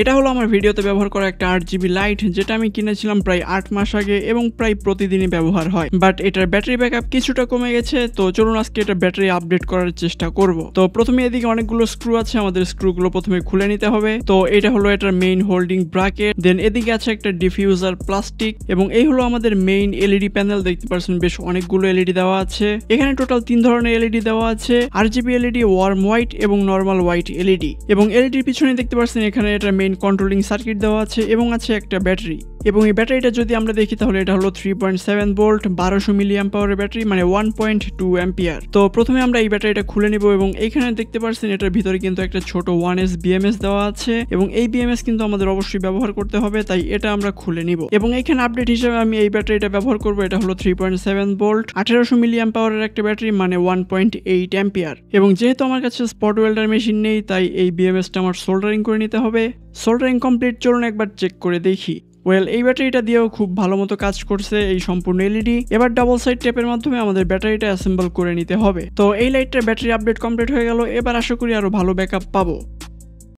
এটা হলো আমার ভিডিওতে ব্যবহার করা একটা 8GB লাইট, যেটা আমি কিনেছিলাম প্রায় 8 মাস আগে এবং প্রায় প্রতিদিনই ব্যবহার হয়। বাট এটার ব্যাটারি ব্যাকআপ কিছুটা কমে গেছে, তো চলুন আজকে এটা ব্যাটারি আপডেট করার চেষ্টা করব। তো প্রথমে এদিকে অনেকগুলো স্ক্রু আছে, আমাদের স্ক্রুগুলো প্রথমে খুলে নিতে হবে। তো এটা হলো এটার মেইন হোল্ডিং ব্রাকেট, দেন এদিকে আছে একটা ডিফিউজার প্লাস্টিক, এবং এই হলো আমাদের মেইন এলইডি প্যানেল। দেখতে পাচ্ছেন বেশ অনেকগুলো এলইডি দেওয়া আছে। এখানে টোটাল 3 ধরনের এলইডি দেওয়া আছে, আরজিবি এলইডি, ওয়ার্ম হোয়াইট এবং নর্মাল হোয়াইট এলইডি। এবং এলইডির পিছনে দেখতে পাচ্ছেন এখানে এটার মেইন কন্ট্রোলিং সার্কিট দেওয়া আছে এবং আছে একটা ব্যাটারি। এবং এই ব্যাটারিটা যদি আমরা দেখি তাহলে এটা হলো 3.7 ভোল্ট 1200 মিলি অ্যাম্পিয়ারের ব্যাটারি, মানে 1.2 অ্যাম্পিয়ার। তো প্রথমে আমরা এই ব্যাটারিটা খুলে নিব, এবং এইখানে দেখতে পাচ্ছেন এটার ভিতরে কিন্তু একটা ছোট 1S BMS দেওয়া আছে, এবং এই BMS কিন্তু আমাদের অবশ্যই ব্যবহার করতে হবে, তাই এটা আমরা খুলে নিব। এবং এইখানে আপডেট হিসেবে আমি এই ব্যাটারিটা ব্যবহার করব। এটা হলো 3.7 ভোল্ট 1800 মিলি অ্যাম্পিয়ারের একটা ব্যাটারি, মানে 1.8 অ্যাম্পিয়ার। এবং যেহেতু আমার কাছে স্পট ওয়েল্ডার মেশিন নেই, তাই এই BMSটা আমার সোল্ডারিং করে নিতে হবে। সোল্ডারিং কমপ্লিট, চলুন একবার চেক করে দেখি। এই ব্যাটারিটা দিয়েও খুব ভালো মতো কাজ করছে এই সম্পূর্ণ এলইডি। এবার ডাবল সাইড টেপের মাধ্যমে আমাদের ব্যাটারিটা অ্যাসেম্বল করে নিতে হবে। তো এই লাইটটার ব্যাটারি আপডেট কমপ্লিট হয়ে গেল। এবার আশা করি আরো ভালো ব্যাকআপ পাবো।